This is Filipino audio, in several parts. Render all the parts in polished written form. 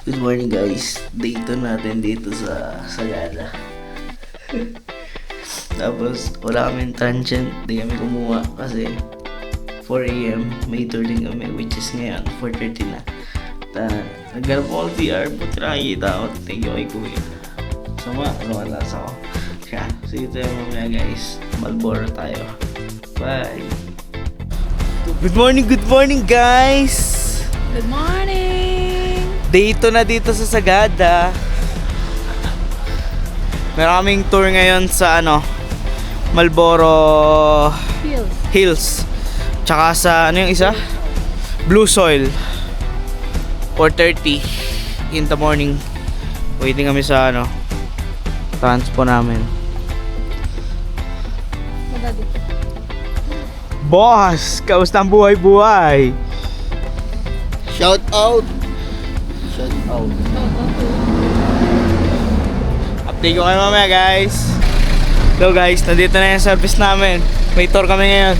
Good morning guys. Day 2 natin dito sa Sagada. Tapos wala kaming transient. Di kami kumuha kasi 4 AM may tour din kami, which is ngayon 4:30 na. Nagganap ko ng PR, buti nakikita ako. Thank you kay Kuya. Sama, lumalas ako. Kaya, see you tayo mamaya guys. Malboro tayo. Bye! Good morning guys! Good morning! Dito na dito sa Sagada. Meron kaming tour ngayon sa Malboro Hills. Tsaka sa yung isa? Blue Soil. 4:30 in the morning. Waiting kami sa transpo namin. Boss! Kamusta ang buhay-buhay? Shout out! Shout out! Update ko kayo mamaya guys. Hello guys, nandito na yung service namin. May tour kami ngayon.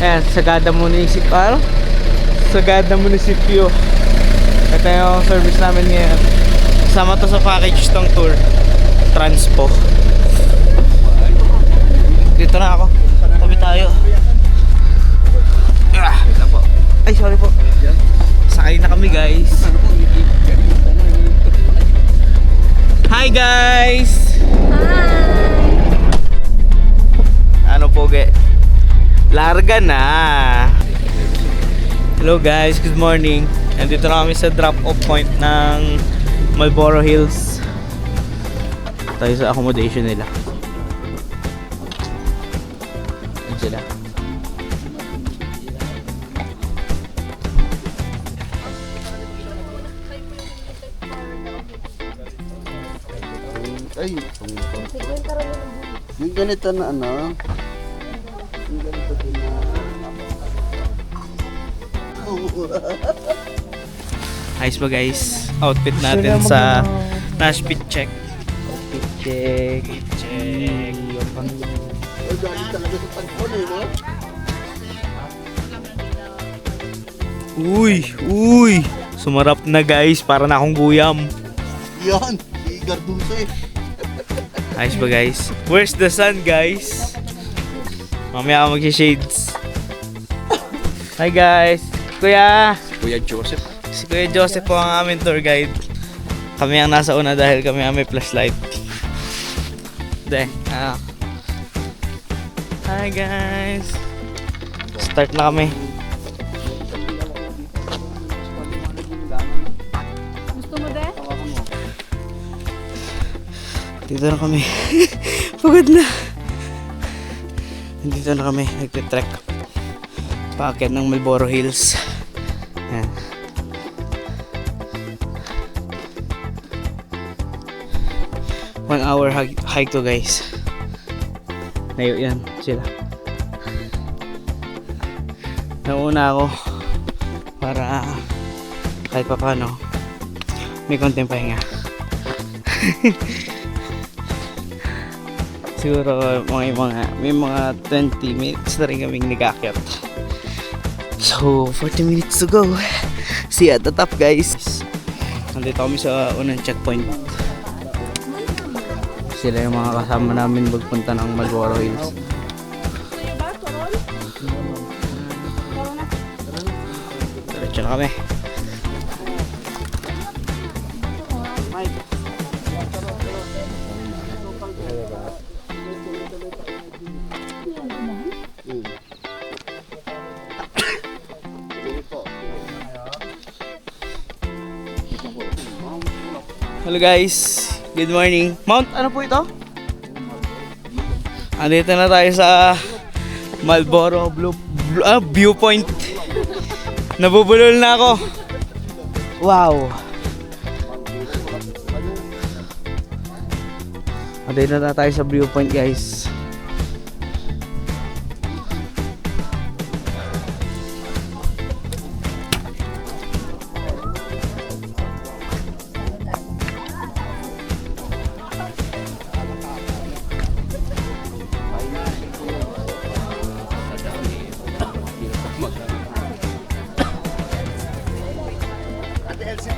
Ayan, Sagada Municipal. Sagada Municipio. Ito yung service namin ngayon. Kasama to sa package tong tour. Transpo. Dito na ako. Tabi tayo. Ito po. Ay, sorry po. Sakay na kami guys. Hi guys! Hi! Ano po larga na. Hello guys, good morning. Nandito na kami sa drop-off point ng Malboro Hills. Tayo sa accommodation nila. Ayan sila. Ay, yung ganito na yung ganito din na Ayos ba guys? Outfit natin sa Nash Fit Check. Outfit check. Check. ay, galing talaga sa tagpon no? Uy! Sumarap na guys, para na akong guyam. Yan, si Garduso Ayos ba guys? Where's the sun guys? Mamaya ako mag-shades. Hi guys! Kuya Joseph. Si Kuya Joseph po ang aming tour guide. Kami ang nasa una dahil kami ang may flashlight. Hi guys! Start na kami. Gusto mo din? Dito na kami. Pagod na. Dito na kami. Nagtitrek. Paakyat ng Malboro Hills. Ayan. One hour hike to guys. Layo yan sila. Nauna ako para kahit pa paano may konting pahinga. Siguro may mga 20 minutes na rin kaming nag-akyat. So 40 minutes to go. See you at the top guys. Nandito kami sa unang checkpoint. Sila yung mga kasama namin magpunta ng Malboro Hills. Diretso na kami. Hello guys, good morning. Mount, ano po ito? Andito na tayo sa Malboro Viewpoint. Nabubulol na ako. Wow. Andito na tayo sa viewpoint guys.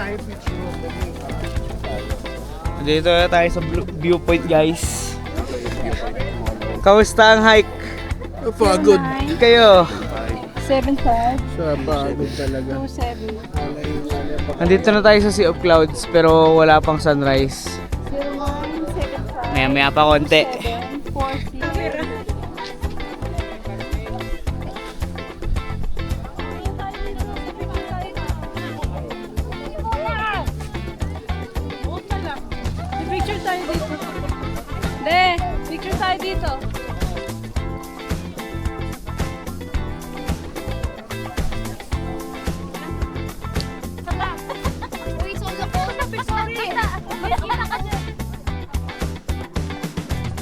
tayo picture mo. Dito na tayo sa viewpoint, guys. Kamusta ang hike? Pagod. Kayo? 7.5. Sa pagod talaga. 2.7. Nandito na tayo sa Sea of Clouds pero wala pang sunrise. 0.1, 7.5. Maya pa konti. 7.40. Picture tayo dito. De, picture tayo dito.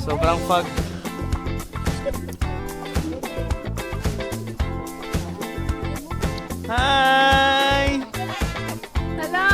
Sobrang fog. Hi! Hello!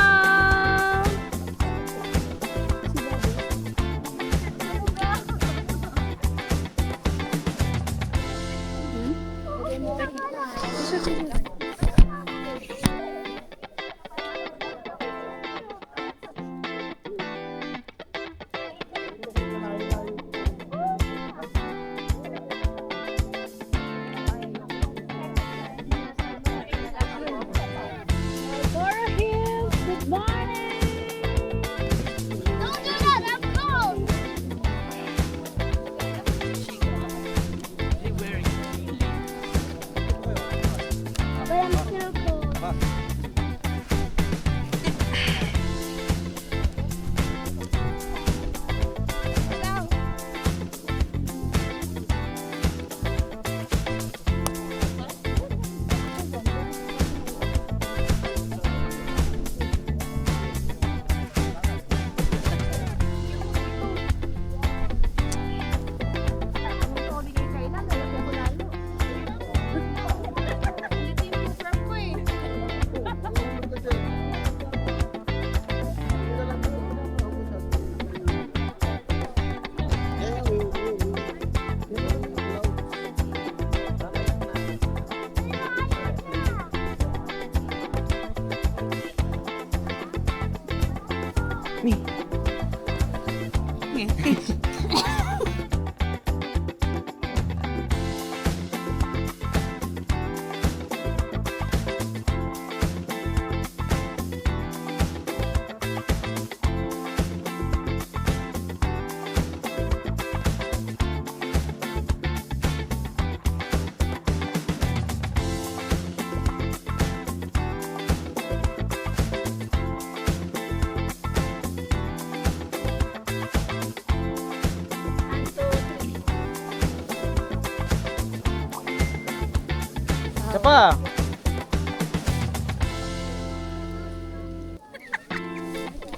Laura Hills, good morning! Don't do that, I'm cold. But I'm still cold. Isa pa.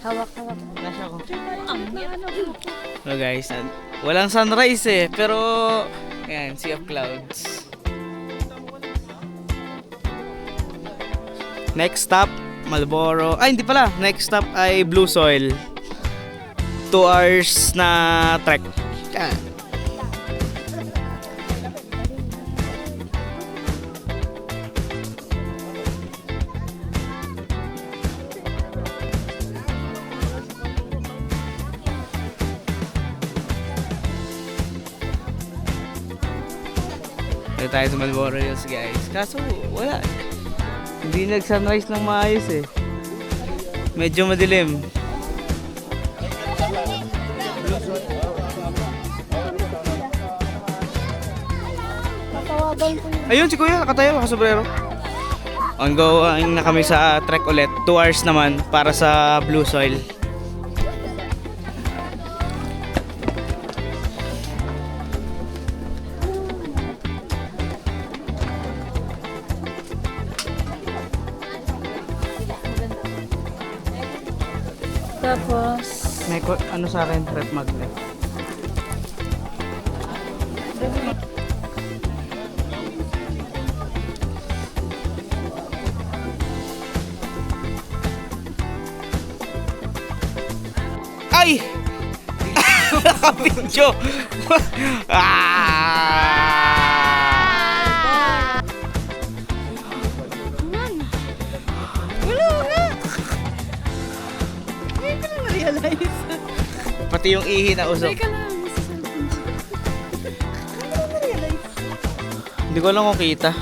Hawak. Nasa ako. Hello guys, walang sunrise eh, pero ayan, Sea of Clouds. Next stop, Marlboro. Ay, hindi pala. Next stop ay Blue Soil. 2 hours na trek. Yan. Dito tayo sa Marlboro Hills, guys. Kaso wala. Hindi nag-sunrise ng maayos eh. Medyo madilim. Tatawagan ko yun. Ayun si Kuya, nakatayo, nakasobrero. Ongoing na kami sa trek ulit. 2 hours naman para sa Blue Soil. Tapos, May ano sa akin, rep magnet. Ay! Nakapidyo! Pati yung ihi na usok. Teka lang. Hindi ko lang kung kita.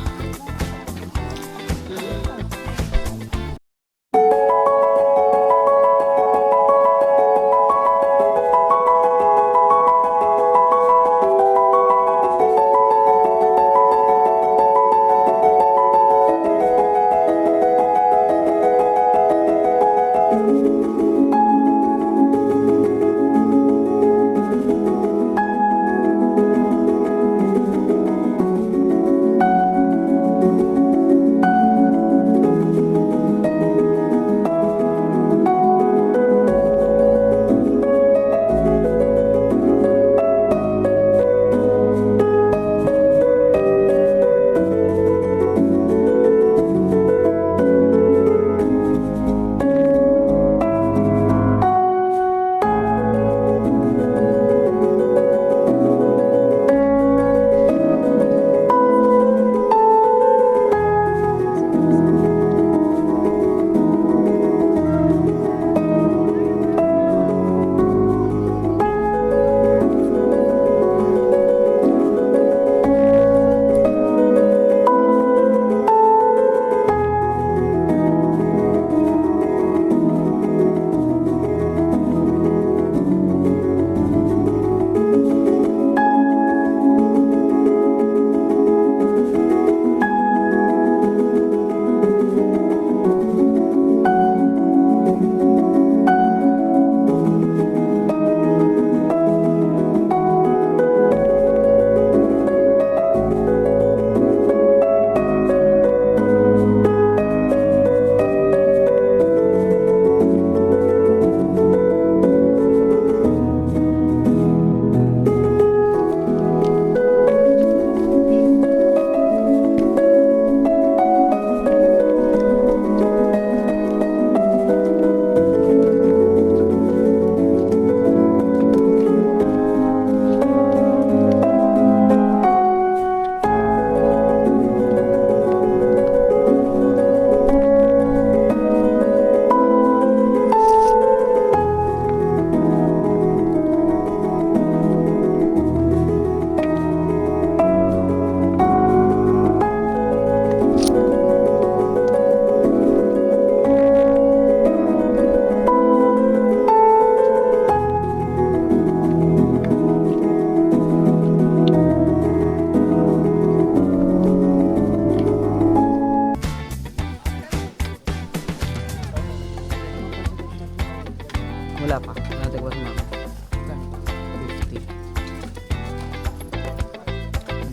Wala pa. Natin ko sa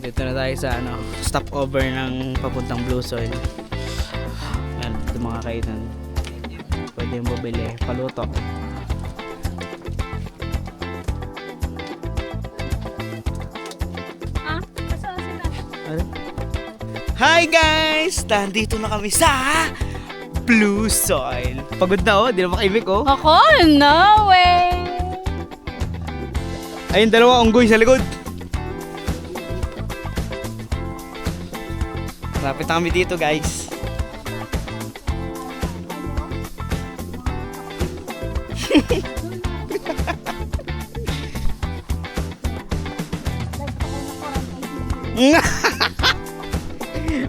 50. Dito na tayo sa stopover ng papuntang Blue Soil. Yan, ito mga kainan. Pwede yung bumili. Paluto. Kasama sila. Ano? Hi guys! Nandito na kami sa Blue Soil. Pagod na oh, di na makaimik oh. Ako? No way! Ayun, dalawa unggoy sa likod. Lapit na kami dito guys.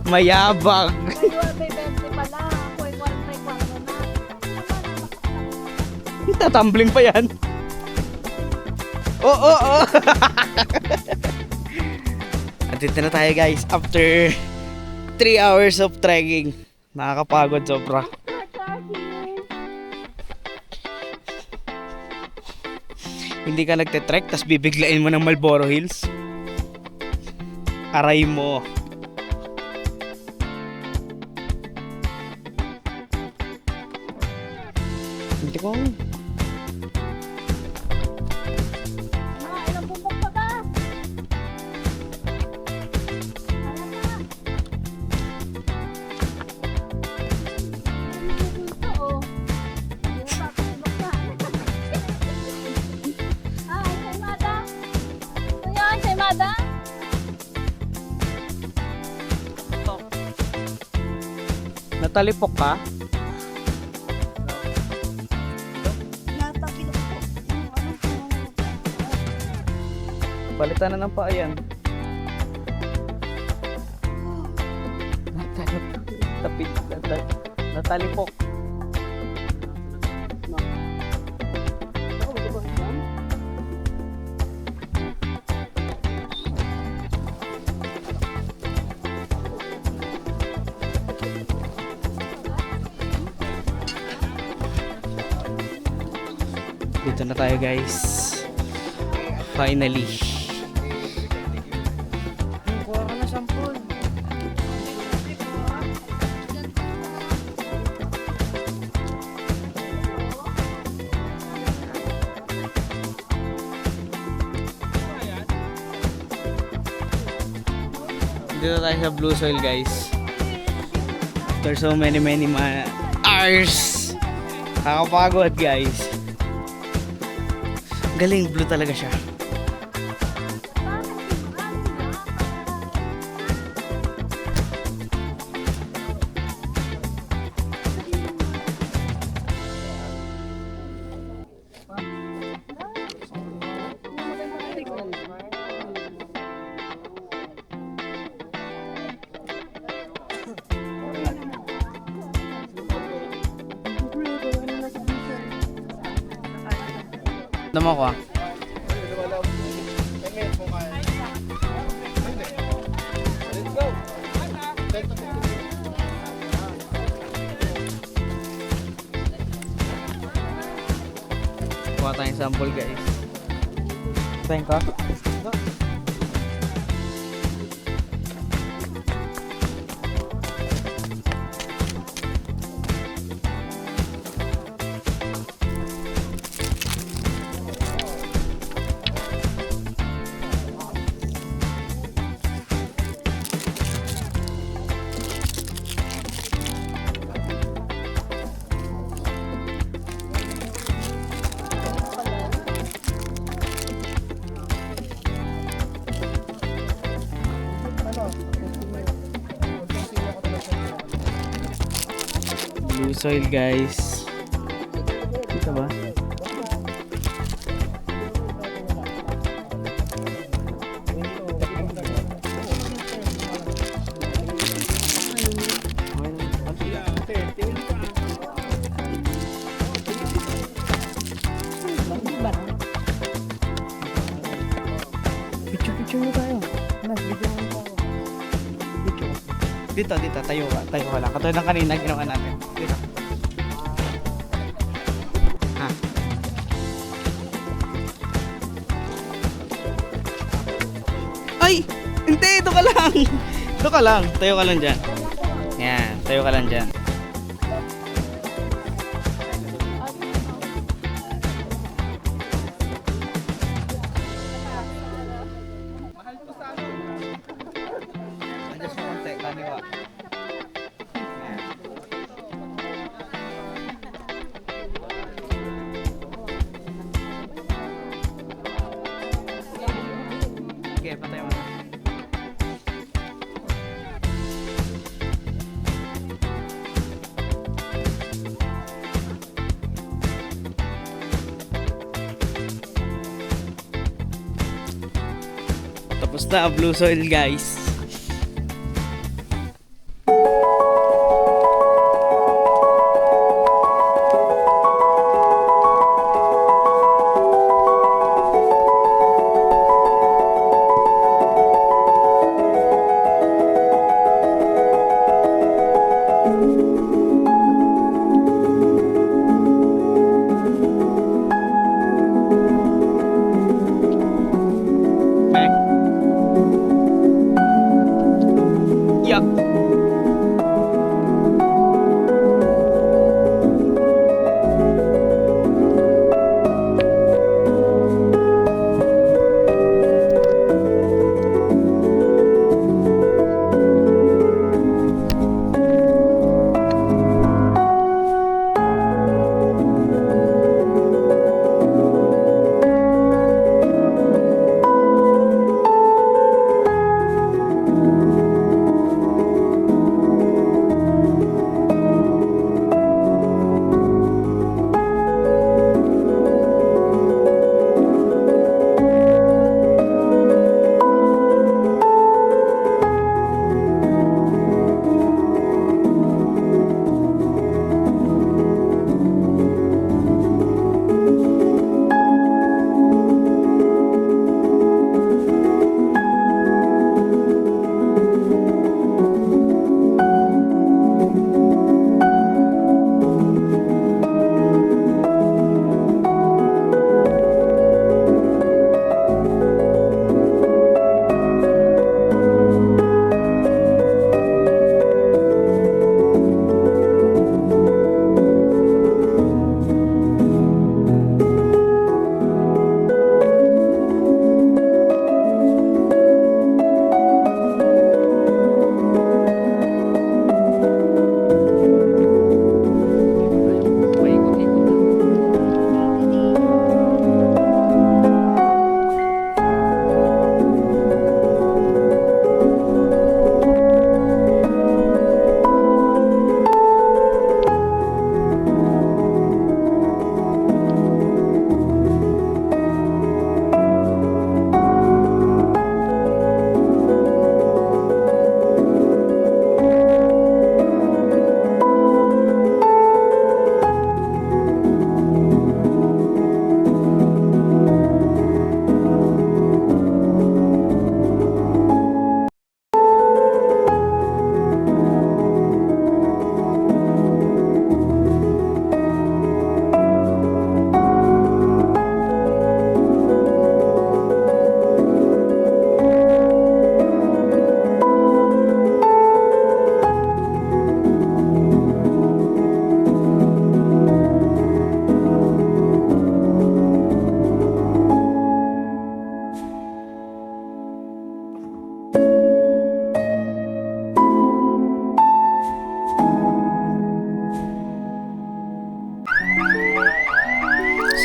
Mayabang. May 20 pala. Ako ay 1 na. Tatumbling pa yan. Oh. At dito na tayo guys. After 3 hours of trekking. Nakakapagod sobra. Hindi ka nagte-trek tas bibiglain mo ng Marlboro Hills. Aray mo. Hindi ko. Ilang bubok pa ba? Natalipok ka? Palitan na ng paa yan. Tapit, natalipok. Dito na tayo guys. Finally. Kuha ka na sampol. Dito tayo sa Blue Soil guys. There's so many hours. Kakapagod guys. Galing, blue talaga siya. Dama ko ah. Kuha tayong sample guys. Thank ka. Blue soil guys. Kita ba? Picture mo tayo. Dito, tayo ka lang. Katulad ng kanina ginawa natin. Dito. Ha. Ay! Hindi! Ito ka lang! Ito ka lang. Tayo ka lang dyan. Yan. Tayo ka lang dyan. Adjust mo konti. Kaniwa. Okay, patay mo na. Tapos na ang blue soil guys.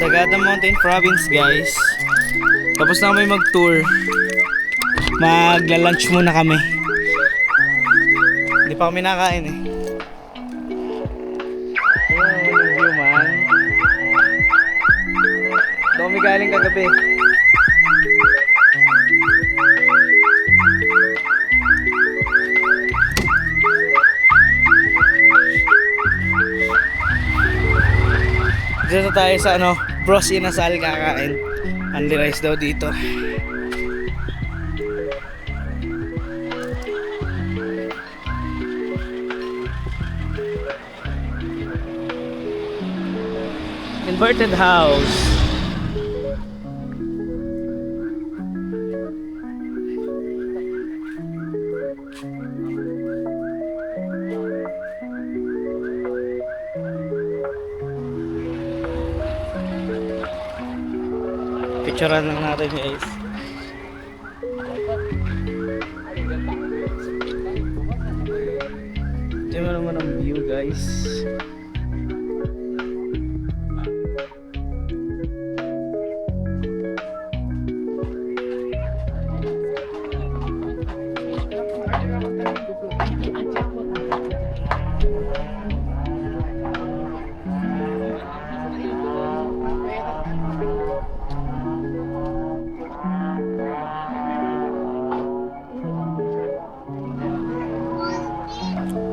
Sagada Mountain Province, guys. Tapos na kami mag-tour. Magla-lunch muna kami. Hindi pa kami nakain eh. Ayan, yung view man. Ito kami galing kagabi. Dito tayo sa Bros Inasal kakain. Only rice daw dito. Inverted house. Picturean lang natin, guys. Ito naman ang view, guys.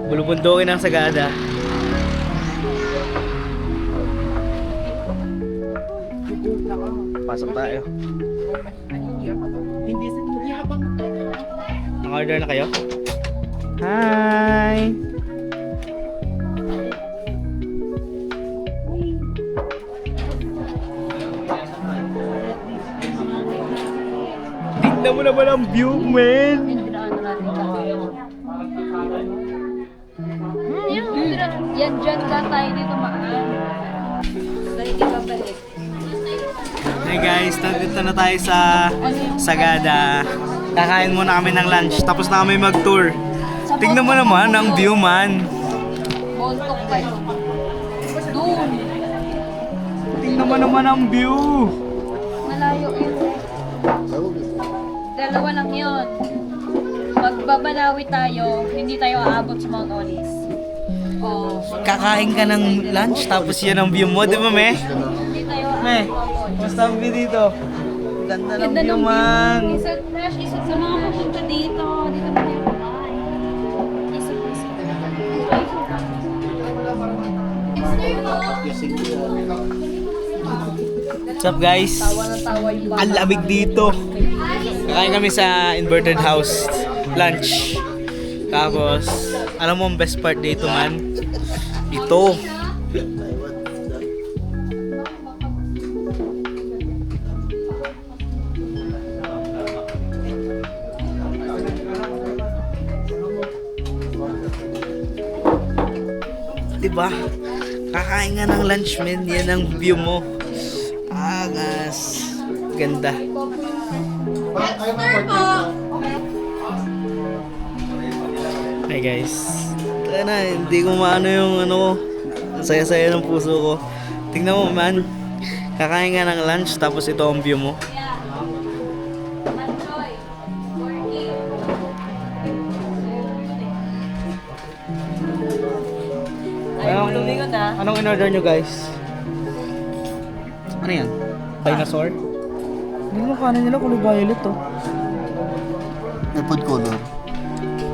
Bulubundukin ang Sagada. Pasok tayo. Naka-order na kayo? Hi! Tignan mo naman ang view, man! Yan, dyan lang tayo dito maan. Balik ka balik. Hey guys, nandito na tayo sa Sagada. Kakain muna kami ng lunch, tapos na kami mag-tour. Tingnan mo naman ang view, man. Bontok pa yun. Doon. Tingnan mo naman ang view. Malayo yun. Dalawa lang yun. Magbabanawi tayo, hindi tayo aabot sa Mount Olis. Oh. Kakain ka ng lunch, tapos yan ang view mo, di ba, me? Hindi tayo Me, aabot. basta ang view dito. Ganda ng Ganda view, ng man. Isa, Nash, isa sa mga pupunta dito. Dito pa tayo kumain. Isa. What's up, guys? Tawa ng tawa yung bata. Ang lamig dito. Kakain kami sa inverted house lunch. Tapos, alam mo ang best part dito, man? Ito. Diba? Kakain nga ng lunch, man. Yan ang view mo. Agas. Ganda. Hey guys. Tara na, hindi ko maano yung ang saya-saya ng puso ko. Tingnan mo, man. Kakain nga ng lunch, tapos ito ang view mo. Anong in-order nyo, guys? Ano yan? Dinosaur? Hindi mo kanin nila kulay violet, oh. May food color.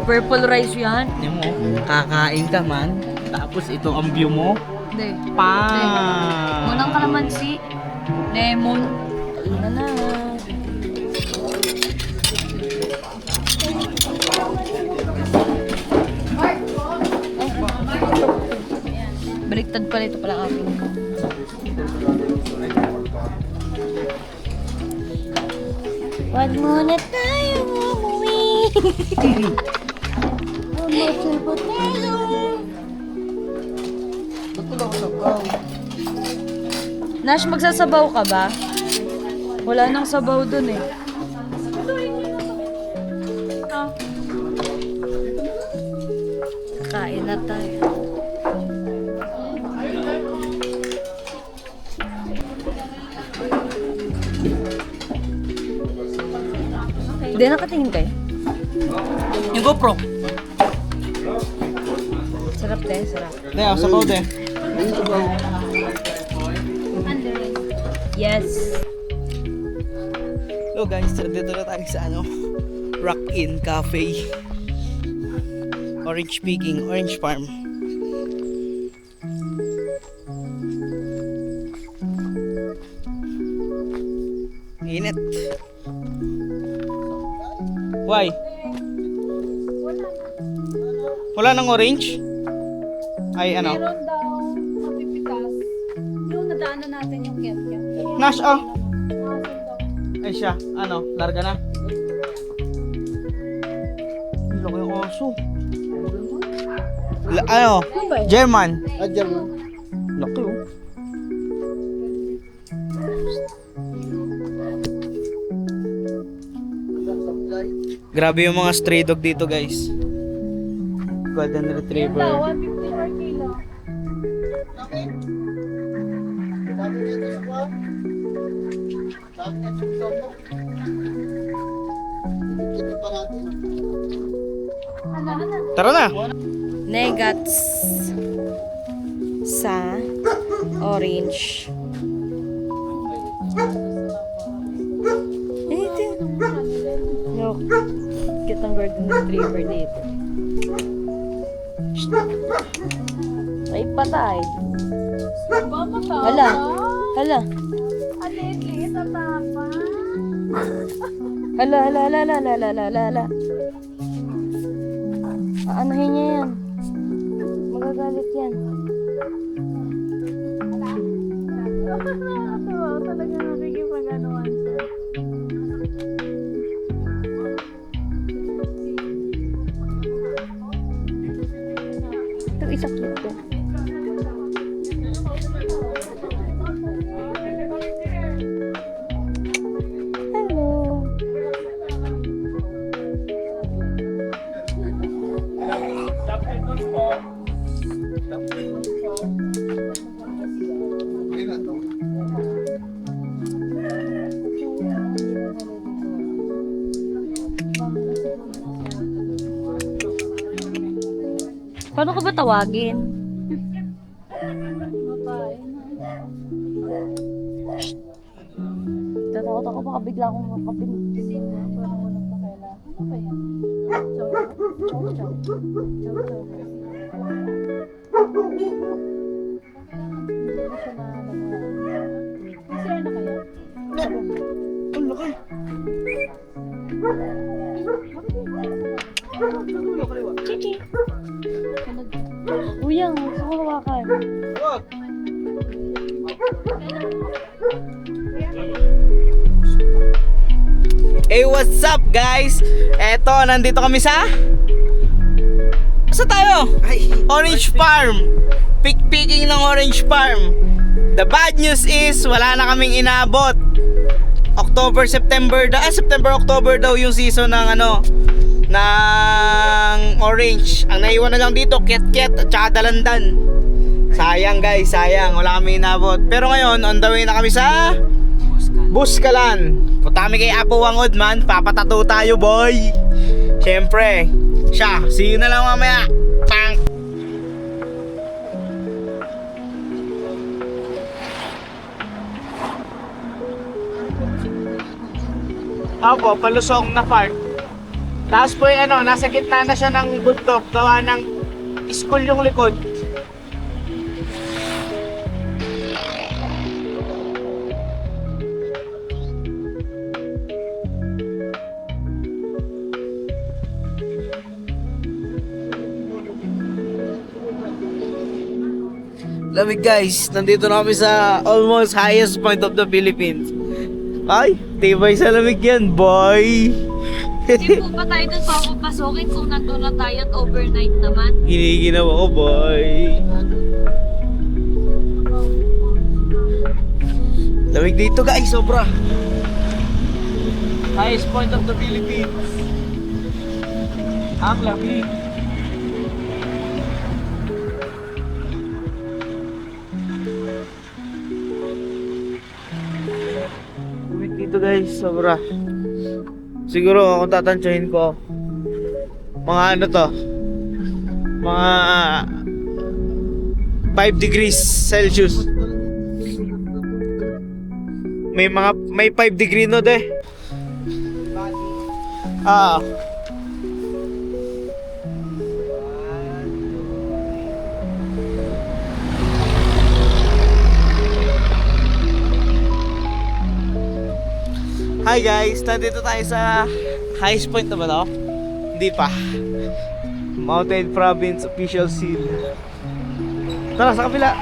Purple rice yan? Hindi mo, kakain ka, man. Tapos ito ang view mo. Hindi. Pam! Unang kalamansi. Lemon. Ano na. Baliktad pala ito pala akin. Wag muna tayo umuwi. Nash, magsasabaw ka ba? Wala nang sabaw dun eh. Kain na tayo. Hindi, nakatingin kayo. Yung GoPro. Sarap din, sarap. Hindi, sabaw din. Yes. Hello guys, dito na tayo sa Rock Inn Cafe. Orange picking, orange farm. Init. Why? Wala nang orange? Ay ano? Meron daw mapipitas. Yung nadaanan natin yung ket-ket. Nash, ay siya, larga na. Ang laki yung aso. German. German. Laki oh. Grabe yung mga stray dog dito guys. Golden Retriever. 150 per kilo. Tara na! Negats sa orange. Ito. Look. Cute ang golden retriever dito. Ay, patay. Hala. Hala. Hala. Aanahin niya yan. Magagalit yan. Talaga nakikipag-anuan siya. Ito isa cute to. Hello. Paano ka ba tawagin? Tatakot ako baka bigla akong makapinig. Parang walang pakela. Ano ba yan? Chow. Masaya na kaya? Ang laki. Chichi. Uyang, gusto ko hawakan. Wag. Hey, what's up guys? Eto, nandito kami sa... Saan tayo? Orange Farm. Picking ng Orange Farm. The bad news is, wala na kaming inabot. September, October daw yung season ng ng orange. Ang naiwan na lang dito, ket-ket at saka dalandan. Sayang guys, sayang. Wala kami inabot. Pero ngayon, on the way na kami sa Buskalan. Punta kami kay Apo Wangod man. Papatato tayo boy. Siyempre. Siya, see you na lang mamaya. Pang! Opo, palusong na park. Tapos po nasa gitna na siya ng bundok. Gawa ng school yung likod. Lamig guys, nandito na kami sa almost highest point of the Philippines. Ay, tibay sa lamig yan, boy. Hindi po ba tayo dun papapasokin kung nandun na tayo at overnight naman? Giniginaw ako, boy. Lamig dito guys, sobra. Highest point of the Philippines. Ang lamig. Lamig dito guys, sobra. Siguro kung tatansyahin ko, mga ano to, mga 5 degrees Celsius. May 5 degree no de. Ah. Hi guys, nandito tayo sa highest point na ba to? Hindi pa. Mountain Province Official Seal. Tara sa kabila.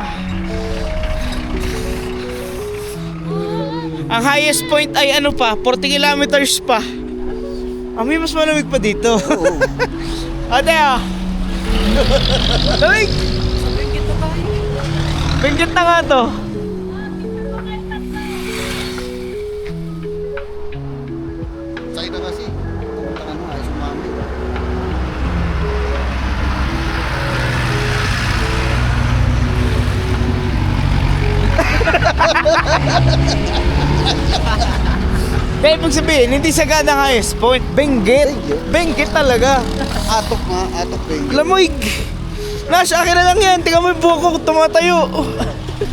Ang highest point ay ano pa, 40 kilometers pa. May mas malamig pa dito. Ate ah. Lamig! Benggit na nga to. Sakit na kasi. Pumunta ka na, ay sumami. Kaya ibig sabihin, hindi sagada ang highest point. Benggit. Benggit talaga. Atok nga, atok beng. Lamig. Nasa akin na lang yan. Tingnan mo yung buhok ko tumatayo.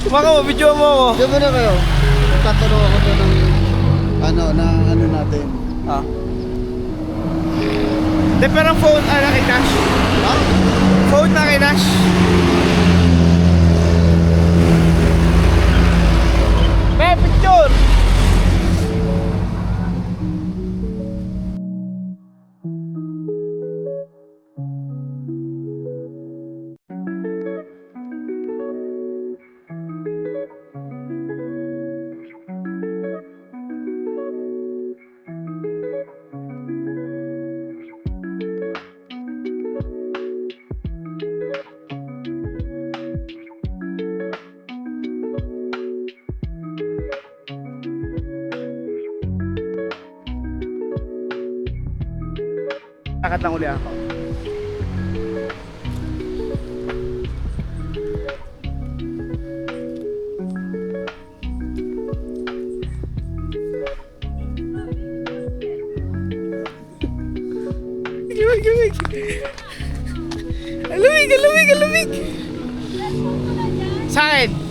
Maka, mabidyo mo ako. Diyan mo na kayo. Tatanong ako doon ng ano natin. Ah. Hindi, pero phone, nakinash. Ha? Phone nakinash. May picture. Lakad lang uli ako. Lamig! Lamig! Lamig! Lamig! Sa akin!